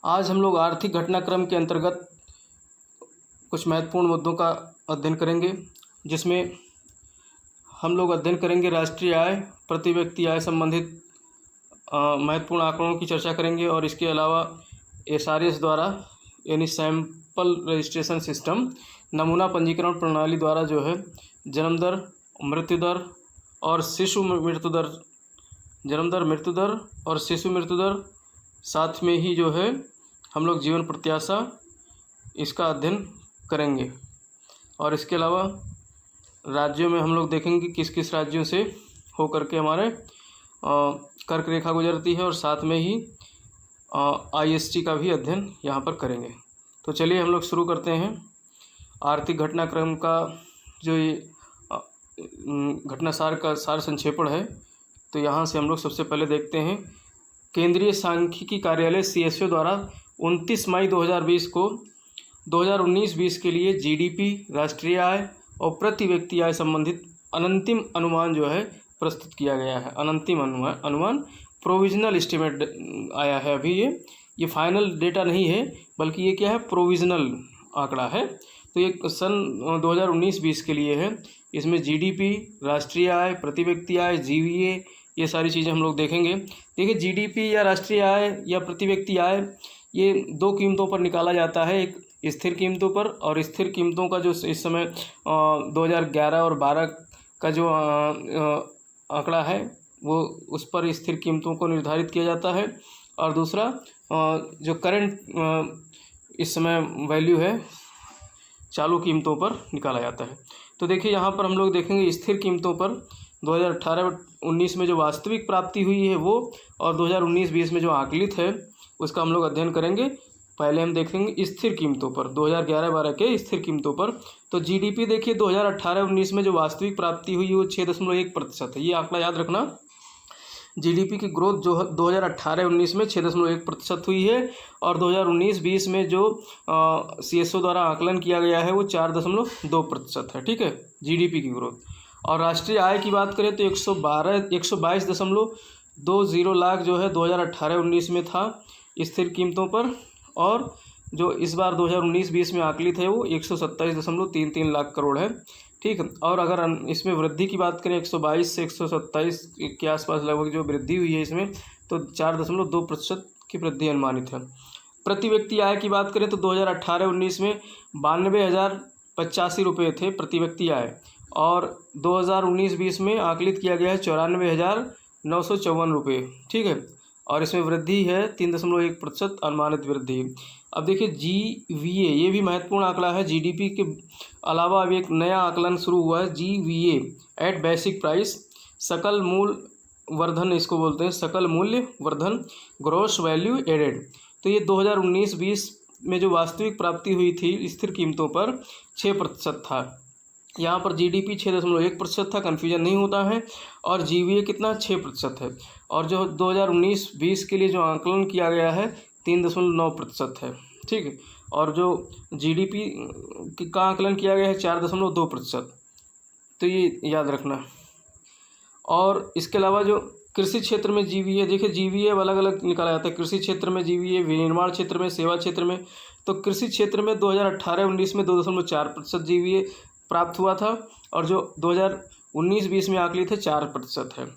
आज हम लोग आर्थिक घटनाक्रम के अंतर्गत कुछ महत्वपूर्ण मुद्दों का अध्ययन करेंगे, जिसमें हम लोग अध्ययन करेंगे राष्ट्रीय आय, प्रति व्यक्ति आय संबंधित महत्वपूर्ण आंकड़ों की चर्चा करेंगे और इसके अलावा SRS द्वारा यानी सैंपल रजिस्ट्रेशन सिस्टम नमूना पंजीकरण प्रणाली द्वारा जो है जन्म दर, मृत्यु दर और शिशु मृत्यु दर, जन्म दर, मृत्यु दर और शिशु मृत्यु दर, साथ में ही जो है हम लोग जीवन प्रत्याशा इसका अध्ययन करेंगे। और इसके अलावा राज्यों में हम लोग देखेंगे किस किस राज्यों से होकर के हमारे कर्क रेखा गुजरती है, और साथ में ही IST का भी अध्ययन यहाँ पर करेंगे। तो चलिए हम लोग शुरू करते हैं। आर्थिक घटनाक्रम का जो ये घटनासार का सार संक्षेपण है, तो यहाँ से हम लोग सबसे पहले देखते हैं केंद्रीय सांख्यिकी कार्यालय CSO द्वारा 29 मई 2020 को 2019-20 के लिए GDP, राष्ट्रीय आय और प्रति व्यक्ति आय संबंधित अनंतिम अनुमान जो है प्रस्तुत किया गया है। अनंतिम अनुमान प्रोविजनल एस्टिमेट आया है। अभी ये फाइनल डेटा नहीं है, बल्कि ये क्या है, प्रोविजनल आंकड़ा है। तो ये सन 2019-20 के लिए है। इसमें GDP, राष्ट्रीय आय, प्रति व्यक्ति आय, GVA, ये सारी चीज़ें हम लोग देखेंगे। देखिए GDP या राष्ट्रीय आय या प्रति व्यक्ति आय ये दो कीमतों पर निकाला जाता है, एक स्थिर कीमतों पर, और स्थिर कीमतों का जो इस समय 2011 और 12 का जो आंकड़ा है वो उस पर स्थिर कीमतों को निर्धारित किया जाता है, और दूसरा जो करंट इस समय वैल्यू है चालू कीमतों पर निकाला जाता है। तो देखिए यहाँ पर हम लोग देखेंगे स्थिर कीमतों पर 2018-19 में जो वास्तविक प्राप्ति हुई है वो, और 2019-20 में जो आकलित है उसका हम लोग अध्ययन करेंगे। पहले हम देखेंगे स्थिर कीमतों पर 2011-12 के स्थिर कीमतों पर। तो GDP देखिए 2018-19 में जो वास्तविक प्राप्ति हुई वो 6.1% है। ये आंकड़ा याद रखना। GDP की ग्रोथ जो 2018-19 में 6.1% हुई है, और 2019-20 में जो CSO द्वारा आकलन किया गया है वो 4.2% है। ठीक है, GDP की ग्रोथ। और राष्ट्रीय आय की बात करें तो 122.20 लाख जो है 2018-19 में था स्थिर कीमतों पर, और जो इस बार 2019-20 में आकलित है वो 127.33 लाख करोड़ है। ठीक है, और अगर इसमें वृद्धि की बात करें 122 से 127 के आसपास लगभग जो वृद्धि हुई है इसमें, तो 4.2% की वृद्धि अनुमानित है। प्रति व्यक्ति आय की बात करें तो 2018-19 में 92,085 रुपये थे प्रति व्यक्ति आय, और 2019-20 में आकलित किया गया है 94,954 रुपये। ठीक है, और इसमें वृद्धि है 3.1% अनुमानित वृद्धि। अब देखिए GVA, ये भी महत्वपूर्ण आंकड़ा है। GDP के अलावा अब एक नया आकलन शुरू हुआ है, GVA एट बेसिक प्राइस, सकल मूल वर्धन इसको बोलते हैं, सकल मूल्य वर्धन, ग्रॉस वैल्यू एडेड। तो ये 2019-20 में जो वास्तविक प्राप्ति हुई थी स्थिर कीमतों पर 6% था। यहाँ पर GDP 6.1% था, कन्फ्यूजन नहीं होता है, और GVA कितना 6% है, और जो 2019-20 के लिए जो आकलन किया गया है 3.9% है। ठीक है, और जो GDP का आकलन किया गया है 4.2%। तो ये याद रखना। और इसके अलावा जो कृषि क्षेत्र में GVA, देखिए GVA अलग अलग निकाला जाता है। कृषि क्षेत्र में GVA, विनिर्माण क्षेत्र में, सेवा क्षेत्र में। तो कृषि क्षेत्र में 2018-19 में 2.4% GVA प्राप्त हुआ था, और जो 2019-20 में आकलित है 4% है।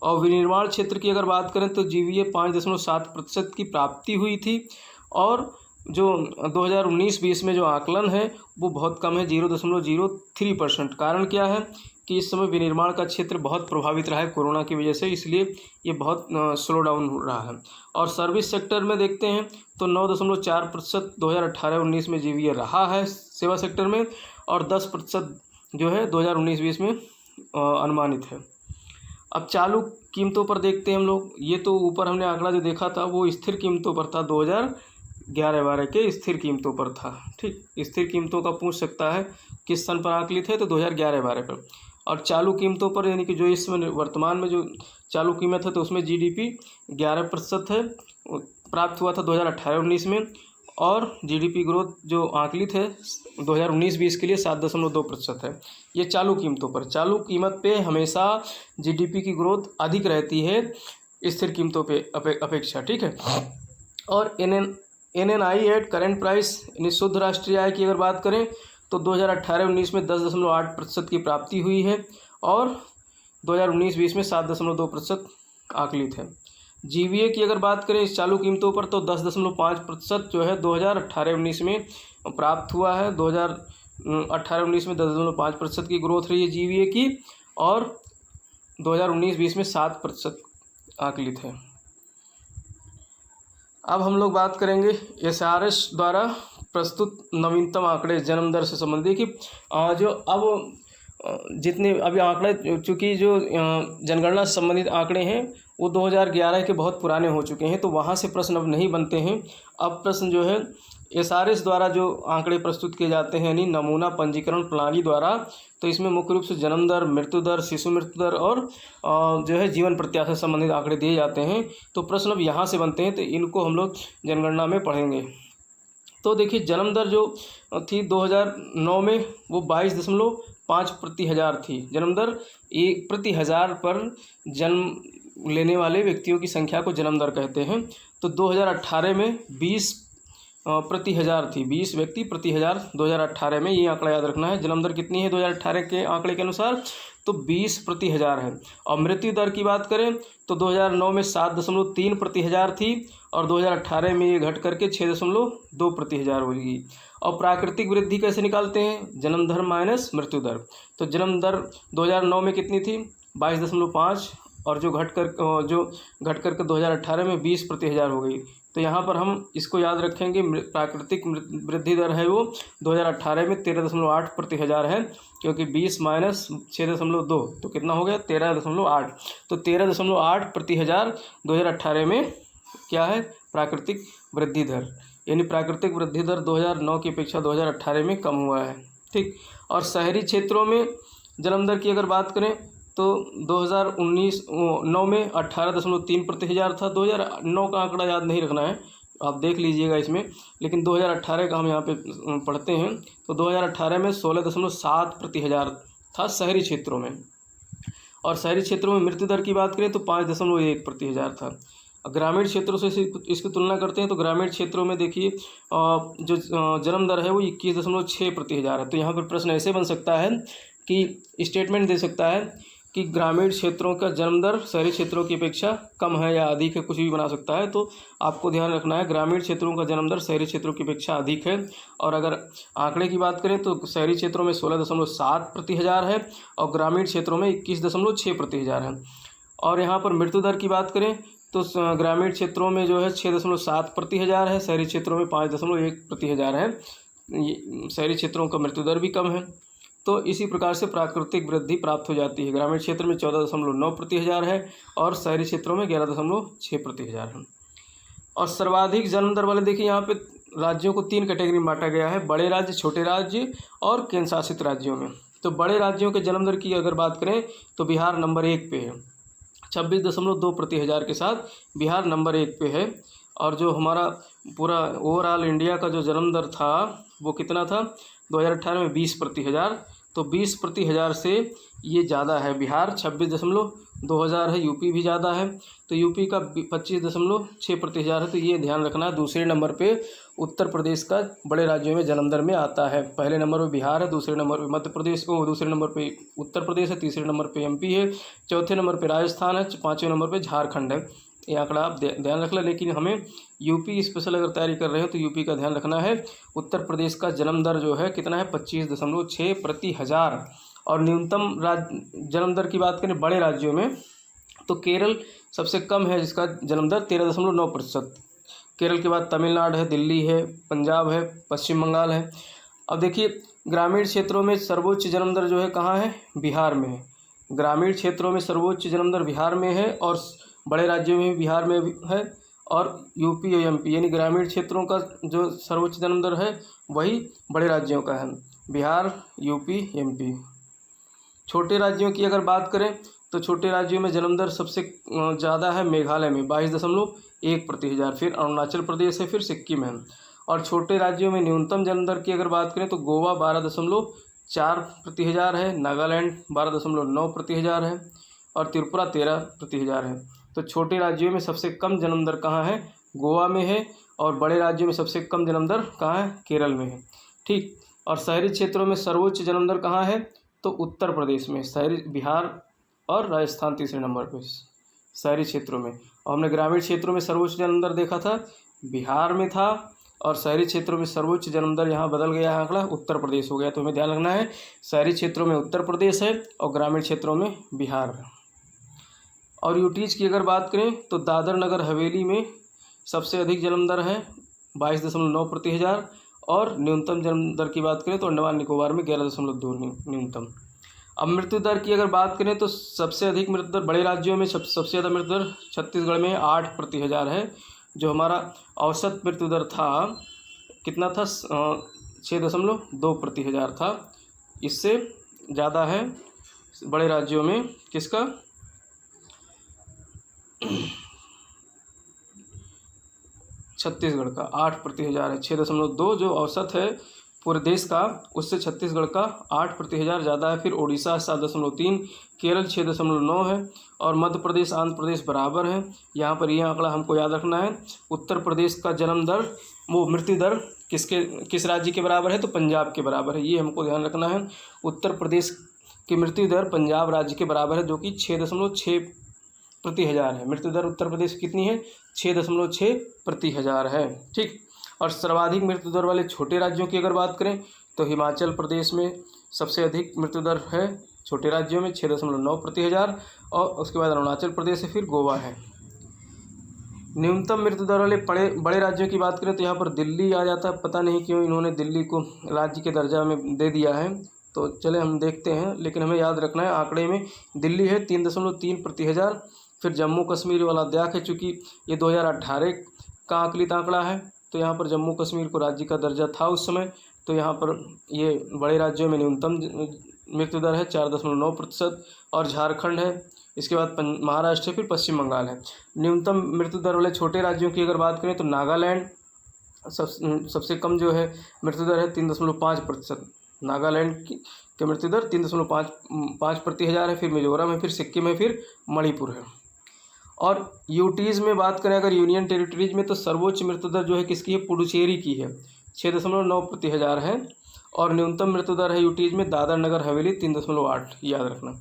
और विनिर्माण क्षेत्र की अगर बात करें तो GVA 5.7% की प्राप्ति हुई थी, और जो 2019-20 में जो आकलन है वो बहुत कम है, 0.03%। कारण क्या है कि इस समय विनिर्माण का क्षेत्र बहुत प्रभावित रहा है कोरोना की वजह से, इसलिए ये बहुत स्लो डाउन हो रहा है। और सर्विस सेक्टर में देखते हैं तो 9.4% 2018-19 में GVA रहा है सेवा सेक्टर में, और 10% जो है 2019-20 में अनुमानित है। अब चालू कीमतों पर देखते हैं हम लोग। ये तो ऊपर हमने आंकड़ा जो देखा था वो स्थिर कीमतों पर था, 2011-12 के स्थिर कीमतों पर था। ठीक, स्थिर कीमतों का पूछ सकता है किस सन पर आकलित है, तो 2011-12 पर। और चालू कीमतों पर यानी कि जो इस वर्तमान में जो चालू कीमत है तो उसमें GDP 11% है, प्राप्त हुआ था 2018-19 में, और GDP ग्रोथ जो आकलित है 2019-20 के लिए 7.2% है। ये चालू कीमतों पर। चालू कीमत पे हमेशा GDP की ग्रोथ अधिक रहती है स्थिर कीमतों पे अपेक्षा। ठीक है, और NNI एट करेंट प्राइस यानी शुद्ध राष्ट्रीय आय की अगर बात करें तो 2018-19 में 10.8% की प्राप्ति हुई है और 2019-20 में 7.2% आकलित है। GVA की अगर बात करें इस चालू कीमतों पर तो 10.5% जो है 2018-19 में प्राप्त हुआ है। 2018-19 में 10.5% की ग्रोथ रही है GVA की और 2019-20 में 7% आकलित है। अब हम लोग बात करेंगे SRS द्वारा प्रस्तुत नवीनतम आंकड़े जन्म दर से संबंधित कि जो अब जितने अभी आंकड़े, चूँकि जो जनगणना से संबंधित आंकड़े हैं वो 2011 के बहुत पुराने हो चुके हैं, तो वहाँ से प्रश्न अब नहीं बनते हैं। अब प्रश्न जो है SRS द्वारा जो आंकड़े प्रस्तुत किए जाते हैं यानी नमूना पंजीकरण प्रणाली द्वारा, तो इसमें मुख्य रूप से जन्म दर, मृत्यु दर, शिशु मृत्यु दर और जो है जीवन प्रत्याशा से संबंधित आंकड़े दिए जाते हैं। तो प्रश्न अब यहाँ से बनते हैं, तो इनको हम लोग जनगणना में पढ़ेंगे। तो देखिए जन्म दर जो थी 2009 में वो 22.5 प्रति हज़ार थी। जन्म दर 1 प्रति हज़ार पर जन्म लेने वाले व्यक्तियों की संख्या को जन्म दर कहते हैं। तो 2018 में 20 प्रति हज़ार थी, 20 व्यक्ति प्रति हज़ार 2018 में, ये आंकड़ा याद रखना है। जन्म दर कितनी है 2018 के आंकड़े के अनुसार तो 20 प्रति हज़ार है। और मृत्यु दर की बात करें तो 2009 में 7.3 प्रति हज़ार थी और 2018 में ये घट करके 6.2 प्रति हज़ार होगी। और प्राकृतिक वृद्धि कैसे निकालते हैं, जन्म दर माइनस मृत्यु दर। तो जन्म दर 2009 में कितनी थी 22.5 और जो घट करके 2018 में 20 प्रति हज़ार हो गई। तो यहाँ पर हम इसको याद रखेंगे, प्राकृतिक वृद्धि दर है वो 2018 में 13.8 प्रति हज़ार है, क्योंकि 20 माइनस 6.2 तो कितना हो गया 13.8। तो 13.8 प्रति हज़ार 2018 में क्या है प्राकृतिक वृद्धि दर, यानी प्राकृतिक वृद्धि दर 2009 की अपेक्षा 2018 में कम हुआ है। ठीक। और शहरी क्षेत्रों में जन्म दर की अगर बात करें तो 2009 में 18.3 प्रति हज़ार था। 2009 का आंकड़ा याद नहीं रखना है, आप देख लीजिएगा इसमें, लेकिन 2018 का हम यहाँ पे पढ़ते हैं। तो 2018 में 16.7 प्रति हज़ार था शहरी क्षेत्रों में। और शहरी क्षेत्रों में मृत्यु दर की बात करें तो 5.1 प्रति हज़ार था। ग्रामीण क्षेत्रों से इसकी तुलना करते हैं तो ग्रामीण क्षेत्रों में देखिए जो जन्म दर है वो 21.6 प्रति हज़ार है। तो यहाँ पर प्रश्न ऐसे बन सकता है कि स्टेटमेंट दे सकता है कि ग्रामीण क्षेत्रों का जन्म दर शहरी क्षेत्रों की अपेक्षा कम है या अधिक है, कुछ भी बना सकता है। तो आपको ध्यान रखना है ग्रामीण क्षेत्रों का जन्म दर शहरी क्षेत्रों की अपेक्षा अधिक है। और अगर आंकड़े की बात करें तो शहरी क्षेत्रों में 16.7 प्रति हज़ार है और ग्रामीण क्षेत्रों में 21.6 प्रति हज़ार है। और यहाँ पर मृत्यु दर की बात करें तो ग्रामीण क्षेत्रों में जो है 6.7 प्रति हज़ार है, शहरी क्षेत्रों में 5.1 प्रति हज़ार है। शहरी क्षेत्रों का मृत्यु दर भी कम है। तो इसी प्रकार से प्राकृतिक वृद्धि प्राप्त हो जाती है। ग्रामीण क्षेत्र में 14.9 प्रति हज़ार है और शहरी क्षेत्रों में 11.6 प्रति हज़ार है। और सर्वाधिक जन्म दर वाले देखिए यहाँ पे राज्यों को 3 कैटेगरी में बांटा गया है, बड़े राज्य, छोटे राज्य और केंद्र शासित राज्यों में। तो बड़े राज्यों के जन्म दर की अगर बात करें तो बिहार नंबर 1 पे है, 26.2 प्रति हज़ार के साथ बिहार नंबर 1 पे है। और जो हमारा पूरा ओवरऑल इंडिया का जो जन्म दर था वो कितना था 2018 में 20 प्रति हज़ार। तो 20 प्रति हज़ार से ये ज़्यादा है, बिहार 26.2 हज़ार है, यूपी भी ज़्यादा है। तो यूपी का 25.6 प्रति हज़ार है। तो ये ध्यान रखना है। दूसरे नंबर पे उत्तर प्रदेश का बड़े राज्यों में जन्म दर में आता है। पहले नंबर पे बिहार है, दूसरे नंबर पे मध्य प्रदेश, दूसरे नंबर पे उत्तर प्रदेश है, तीसरे नंबर पे MP है, चौथे नंबर पे राजस्थान है, पाँचवें नंबर पे झारखंड है। ये आंकड़ा आप ध्यान रख लें। लेकिन हमें यूपी स्पेशल अगर तैयारी कर रहे हो तो यूपी का ध्यान रखना है। उत्तर प्रदेश का जन्म दर जो है कितना है 25.6 प्रति हज़ार। और न्यूनतम जन्म दर की बात करें बड़े राज्यों में तो केरल सबसे कम है, जिसका जन्म दर 13.9%। केरल के बाद तमिलनाडु है, दिल्ली है, पंजाब है, पश्चिम बंगाल है। अब देखिए ग्रामीण क्षेत्रों में सर्वोच्च जन्म दर जो है कहाँ है, बिहार में है। ग्रामीण क्षेत्रों में सर्वोच्च जन्म दर बिहार में है और बड़े राज्यों में बिहार में है। और यूपी और MP यानी ग्रामीण क्षेत्रों का जो सर्वोच्च जन्म दर है वही बड़े राज्यों का है, बिहार, यूपी, MP। छोटे राज्यों की अगर बात करें तो छोटे राज्यों में जन्म दर सबसे ज़्यादा है मेघालय में 22.1 प्रति हज़ार, फिर अरुणाचल प्रदेश है, फिर सिक्किम है। और छोटे राज्यों में न्यूनतम जन्म दर की अगर बात करें तो गोवा 12.4 प्रति हज़ार है, नागालैंड 12.9 प्रति हज़ार है और त्रिपुरा 13 प्रति हज़ार है। तो छोटे राज्यों में सबसे कम जन्म दर कहाँ है, गोवा में है और बड़े राज्यों में सबसे कम जन्म दर कहाँ है? केरल में है। ठीक। और शहरी क्षेत्रों में सर्वोच्च जन्म दर कहाँ है? तो उत्तर प्रदेश में। शहरी बिहार और राजस्थान तीसरे नंबर पे शहरी क्षेत्रों में। और हमने ग्रामीण क्षेत्रों में सर्वोच्च जन्म दर देखा था बिहार में था, और शहरी क्षेत्रों में सर्वोच्च जन्म दर यहाँ बदल गया है, आंकड़ा उत्तर प्रदेश हो गया। तो हमें ध्यान रखना है शहरी क्षेत्रों में उत्तर प्रदेश है और ग्रामीण क्षेत्रों में बिहार है। और यूटीज की अगर बात करें तो दादर नगर हवेली में सबसे अधिक जन्म दर है 22.9 प्रति हज़ार, और न्यूनतम जन्म दर की बात करें तो अंडमान निकोबार में 11.2 न्यूनतम। अब मृत्यु दर की अगर बात करें तो सबसे अधिक मृत्यु दर बड़े राज्यों में सबसे ज़्यादा मृत्यु दर छत्तीसगढ़ में 8 प्रति हज़ार है। जो हमारा औसत मृत्यु दर था कितना था? 6.2 प्रति हज़ार था। इससे ज़्यादा है बड़े राज्यों में किसका? छत्तीसगढ़ का 8 प्रति हज़ार है। 6.2 जो औसत है पूरे देश का, उससे छत्तीसगढ़ का 8 प्रति हज़ार ज़्यादा है। फिर उड़ीसा 7.3, केरल 6.9 है, और मध्य प्रदेश आंध्र प्रदेश बराबर है। यहाँ पर यह आंकड़ा हमको याद रखना है। उत्तर प्रदेश का जन्म दर वो मृत्यु दर किस राज्य के बराबर है? तो पंजाब के बराबर है। ये हमको ध्यान रखना है। उत्तर प्रदेश की मृत्यु दर पंजाब राज्य के बराबर है, जो कि 6.6 प्रति हज़ार है। मृत्यु दर उत्तर प्रदेश की कितनी है? 6.6 प्रति हज़ार है। ठीक। और सर्वाधिक मृत्यु दर वाले छोटे राज्यों की अगर बात करें तो हिमाचल प्रदेश में सबसे अधिक मृत्यु दर है छोटे राज्यों में 6.9 प्रति हज़ार, और उसके बाद अरुणाचल प्रदेश है, फिर गोवा है। न्यूनतम मृत्यु दर वाले बड़े राज्यों की बात करें तो यहाँ पर दिल्ली आ जाता है। पता नहीं क्यों इन्होंने दिल्ली को राज्य के दर्जा में दे दिया है, तो चले हम देखते हैं। लेकिन हमें याद रखना है आंकड़े में दिल्ली है 3.3 प्रति हज़ार। फिर जम्मू कश्मीर वाला लद्दाख है, चूँकि ये 2018 का आकलित आंकड़ा है, तो यहाँ पर जम्मू कश्मीर को राज्य का दर्जा था उस समय। तो यहाँ पर ये बड़े राज्यों में न्यूनतम मृत्यु दर है 4.9%, और झारखंड है, इसके बाद महाराष्ट्र है, फिर पश्चिम बंगाल है। न्यूनतम मृत्यु दर वाले छोटे राज्यों की अगर बात करें तो नागालैंड सबसे कम जो है मृत्यु दर है 3.5%। नागालैंड की मृत्यु दर 3.5 प्रति हज़ार है। फिर मिजोरम है, फिर सिक्किम है, फिर मणिपुर है। और यूटीज़ में बात करें अगर यूनियन टेरिटरीज में तो सर्वोच्च मृत्यु दर जो है किसकी है? पुडुचेरी की है, 6.9 प्रति हज़ार है। और न्यूनतम मृत्यु दर है यूटीज़ में दादर नगर हवेली 3.8, याद रखना।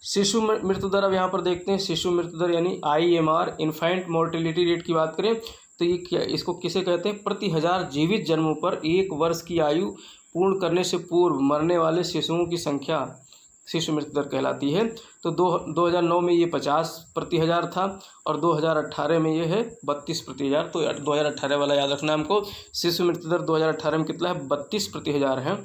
शिशु मृत्यु दर अब यहाँ पर देखते हैं। शिशु मृत्यु दर यानी IMR इन्फेंट मोर्टेलिटी रेट की बात करें तो ये क्या, इसको किसे कहते हैं? प्रति हज़ार जीवित जन्मों पर 1 वर्ष की आयु पूर्ण करने से पूर्व मरने वाले शिशुओं की संख्या शिशु मृत्यु दर कहलाती है। तो 2009 में ये 50 प्रति हज़ार था, और 2018 में ये है 32 प्रति हज़ार। तो 2018 वाला याद रखना हमको। शिशु मृत्यु दर 2018 में कितना है? 32 प्रति हज़ार है।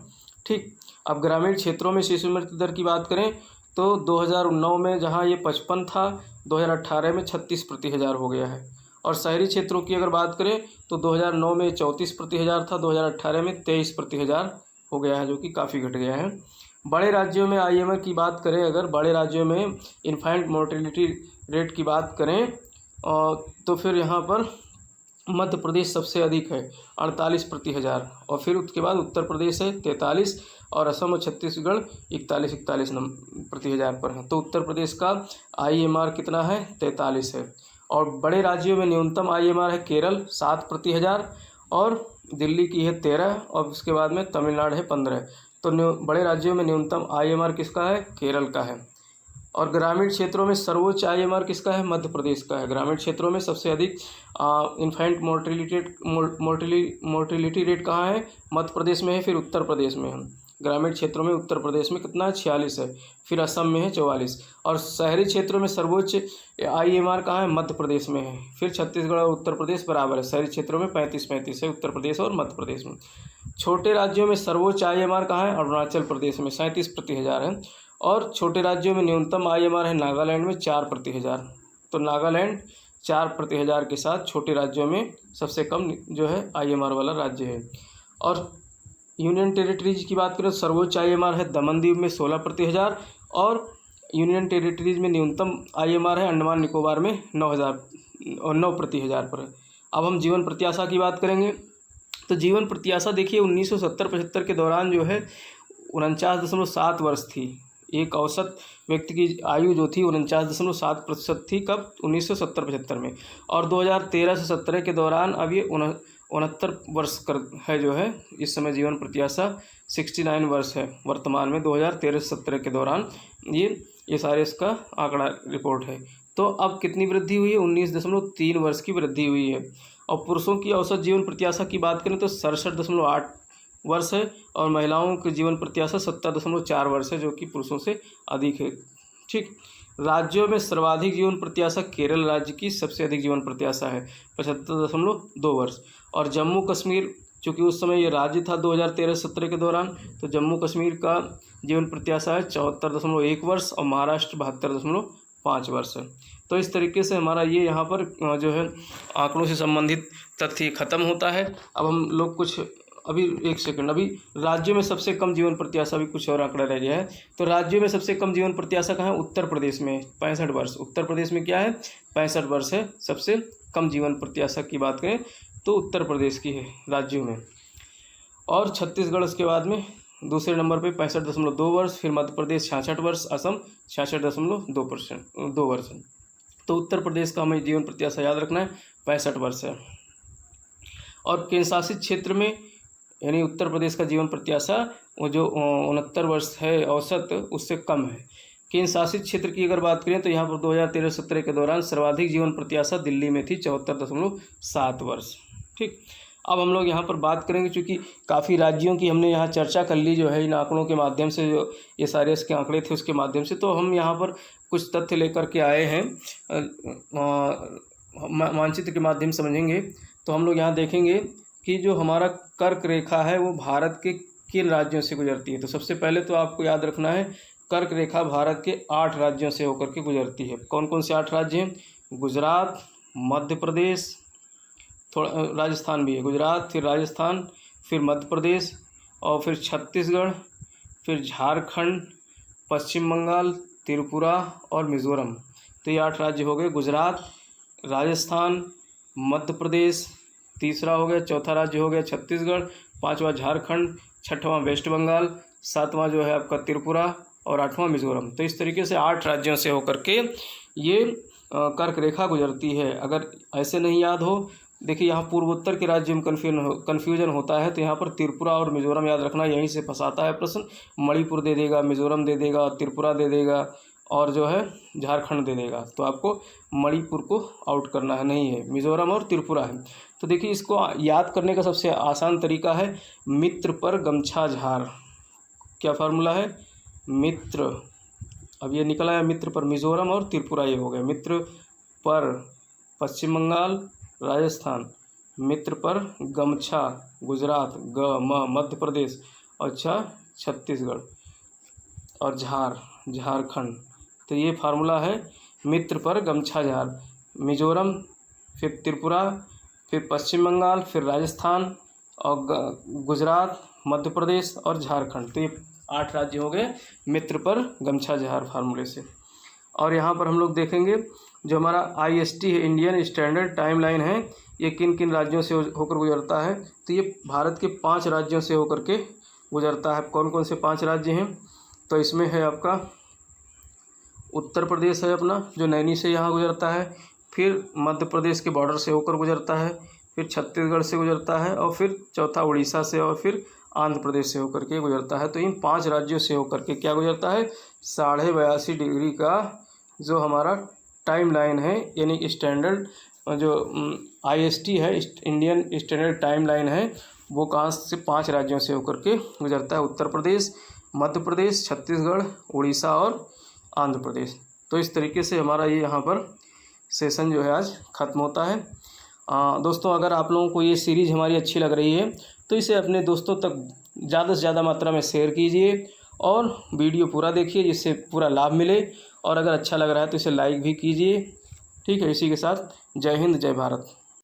ठीक। अब ग्रामीण क्षेत्रों में शिशु मृत्यु दर की बात करें तो 2009 में जहाँ ये 55 था, 2018 में 36 प्रति हज़ार हो गया है। और शहरी क्षेत्रों की अगर बात करें तो 2009 में 34 प्रति हज़ार था, 2018 में 23 प्रति हज़ार हो गया है, जो कि काफ़ी घट गया है। बड़े राज्यों में IMR की बात करें, अगर बड़े राज्यों में इन्फेंट मोर्टेलिटी रेट की बात करें तो फिर यहाँ पर मध्य प्रदेश सबसे अधिक है 48 प्रति हज़ार, और फिर उसके बाद उत्तर प्रदेश है 43, और असम और छत्तीसगढ़ 41 प्रति हज़ार पर है। तो उत्तर प्रदेश का IMR कितना है? 43 है। और बड़े राज्यों में न्यूनतम IMR है केरल 7 प्रति हज़ार, और दिल्ली की है 13, और उसके बाद में तमिलनाडु है 15। तो बड़े राज्यों में न्यूनतम IMR किसका है? केरल का है। और ग्रामीण क्षेत्रों में सर्वोच्च IMR किसका है? मध्य प्रदेश का है। ग्रामीण क्षेत्रों में सबसे अधिक इन्फेंट मोर्टेलिटी रेट कहाँ है? मध्य प्रदेश में है, फिर उत्तर प्रदेश में है। ग्रामीण क्षेत्रों में उत्तर प्रदेश में कितना है? 46 है, फिर असम में है 44। और शहरी क्षेत्रों में सर्वोच्च IMR कहाँ है? मध्य प्रदेश में है, फिर छत्तीसगढ़ और उत्तर प्रदेश बराबर है। शहरी क्षेत्रों में 35 है, उत्तर प्रदेश और मध्य प्रदेश में। छोटे राज्यों में सर्वोच्च IMR कहाँ है? अरुणाचल प्रदेश में 37 प्रति हज़ार है। और छोटे राज्यों में न्यूनतम IMR है नागालैंड में 4 प्रति हज़ार। तो नागालैंड 4 प्रति हज़ार के साथ छोटे राज्यों में सबसे कम जो है IMR वाला राज्य है। और यूनियन टेरिटरीज की बात करें तो सर्वोच्च IMR है दमन द्वीप में 16 प्रति हज़ार, और यूनियन टेरिटरीज में न्यूनतम IMR है अंडमान निकोबार में 9 प्रति हज़ार पर है। अब हम जीवन प्रत्याशा की बात करेंगे तो जीवन प्रत्याशा देखिए 1970-75 के दौरान जो है 49.7 वर्ष थी। एक औसत व्यक्ति की आयु जो थी 49.7% थी, कब 1970-75 में। और 2013 से 17 के दौरान अब ये 69 वर्ष कर है जो है इस समय जीवन प्रत्याशा 69 वर्ष है वर्तमान में 2013 से 17 के दौरान। ये सारे इसका आंकड़ा रिपोर्ट है। तो अब कितनी वृद्धि हुई है? 19.3 वर्ष की वृद्धि हुई है। और पुरुषों की औसत जीवन प्रत्याशा की बात करें तो 67.8 वर्ष है और महिलाओं की जीवन प्रत्याशा 70.4 वर्ष है, जो कि पुरुषों से अधिक है। ठीक। राज्यों में सर्वाधिक जीवन प्रत्याशा केरल राज्य की सबसे अधिक जीवन प्रत्याशा है 75.2 वर्ष। और जम्मू कश्मीर, चूँकि उस समय ये राज्य था 2013-17 के दौरान, तो जम्मू कश्मीर का जीवन प्रत्याशा है 74.1 वर्ष और महाराष्ट्र 72.5 वर्ष है। तो इस तरीके से हमारा ये यहाँ पर जो है आंकड़ों से संबंधित तथ्य खत्म होता है। अब हम लोग कुछ अभी एक सेकंड, अभी राज्यों में सबसे कम जीवन प्रत्याशा भी कुछ और आंकड़ा रह गया है। तो राज्यों में सबसे कम जीवन प्रत्याशा कहाँ है? उत्तर प्रदेश में 65 वर्ष। उत्तर प्रदेश में क्या है? 65 वर्ष है। सबसे कम जीवन प्रत्याशा की बात करें तो उत्तर प्रदेश की है राज्यों में। और छत्तीसगढ़ उसके बाद में दूसरे नंबर पे 65.2 वर्ष, फिर मध्य प्रदेश 66 वर्ष, असम 66.2 वर्ष। तो उत्तर प्रदेश का हमें जीवन प्रत्याशा याद रखना है 65 वर्ष है। और केंद्र शासित क्षेत्र में यानी उत्तर प्रदेश का जीवन प्रत्याशा वो जो 69 वर्ष है औसत, उससे कम है। केंद्र शासित क्षेत्र की अगर बात करें तो यहाँ पर 2013-17 के दौरान सर्वाधिक जीवन प्रत्याशा दिल्ली में थी 74.7 वर्ष। ठीक। अब हम लोग यहाँ पर बात करेंगे, चूँकि काफ़ी राज्यों की हमने यहाँ चर्चा कर ली जो है इन आंकड़ों के माध्यम से, जो ये सारे इसके आंकड़े थे उसके माध्यम से, तो हम यहाँ पर कुछ तथ्य लेकर के आए हैं, मानचित्र के माध्यम से समझेंगे। तो हम लोग यहाँ देखेंगे कि जो हमारा कर्क रेखा है वो भारत के किन राज्यों से गुजरती है। तो सबसे पहले तो आपको याद रखना है कर्क रेखा भारत के 8 राज्यों से होकर के गुजरती है। कौन कौन से 8 राज्य हैं? गुजरात, मध्य प्रदेश, थोड़ा राजस्थान भी है, गुजरात, फिर राजस्थान, फिर मध्य प्रदेश, और फिर छत्तीसगढ़, फिर झारखंड, पश्चिम बंगाल, त्रिपुरा और मिज़ोरम। तो ये 8 राज्य हो गए। गुजरात, राजस्थान, मध्य प्रदेश तीसरा हो गया, चौथा राज्य हो गया छत्तीसगढ़, 5वां झारखंड, 6वां वेस्ट बंगाल, 7वां जो है आपका त्रिपुरा और 8वां मिज़ोरम। तो इस तरीके से 8 राज्यों से होकर के ये कर्क रेखा गुजरती है। अगर ऐसे नहीं याद हो, देखिए यहाँ पूर्वोत्तर के राज्य में कन्फ्यूजन होता है, तो यहाँ पर त्रिपुरा और मिज़ोरम याद रखना, यहीं से फंसाता है प्रश्न। मणिपुर दे देगा, मिज़ोरम दे देगा, त्रिपुरा दे देगा और जो है झारखंड दे देगा। तो आपको मणिपुर को आउट करना है, नहीं है, मिज़ोरम और त्रिपुरा है। तो देखिए इसको याद करने का सबसे आसान तरीका है मित्र पर गमछा झार। क्या फार्मूला है? मित्र, अब ये निकला है मित्र पर मिज़ोरम और त्रिपुरा, ये हो गए। मित्र पर पश्चिम बंगाल, राजस्थान, मित्र पर गमछा गुजरात, मध्य प्रदेश, अच्छा छत्तीसगढ़ और झारखंड। तो ये फार्मूला है मित्र पर गमछा झार। मिज़ोरम, फिर त्रिपुरा, फिर पश्चिम बंगाल, फिर राजस्थान और गुजरात, मध्य प्रदेश और झारखंड। तो ये 8 राज्य हो गए मित्र पर गमछा झार फार्मूले से। और यहाँ पर हम लोग देखेंगे जो हमारा IST है, इंडियन स्टैंडर्ड टाइम लाइन है, ये किन किन राज्यों से होकर गुजरता है। तो ये भारत के 5 राज्यों से होकर के गुजरता है। कौन कौन से 5 राज्य हैं? तो इसमें है आपका उत्तर प्रदेश है अपना, जो नैनी से यहाँ गुजरता है, फिर मध्य प्रदेश के बॉर्डर से होकर गुजरता है, फिर छत्तीसगढ़ से गुजरता है, और फिर चौथा उड़ीसा से, और फिर आंध्र प्रदेश से होकर के गुजरता है। तो इन 5 राज्यों से होकर के क्या गुजरता है? 82.5 डिग्री का जो हमारा टाइम लाइन है, यानी स्टैंडर्ड जो IST है, इंडियन स्टैंडर्ड टाइम लाइन है, वो कहाँ से? 5 राज्यों से होकर के गुजरता है। उत्तर प्रदेश, मध्य प्रदेश, छत्तीसगढ़, उड़ीसा और आंध्र प्रदेश। तो इस तरीके से हमारा ये यहाँ पर सेशन जो है आज ख़त्म होता है। दोस्तों, अगर आप लोगों को ये सीरीज़ हमारी अच्छी लग रही है तो इसे अपने दोस्तों तक ज़्यादा से ज़्यादा मात्रा में शेयर कीजिए और वीडियो पूरा देखिए जिससे पूरा लाभ मिले। और अगर अच्छा लग रहा है तो इसे लाइक भी कीजिए। ठीक है, इसी के साथ जय हिंद, जय भारत।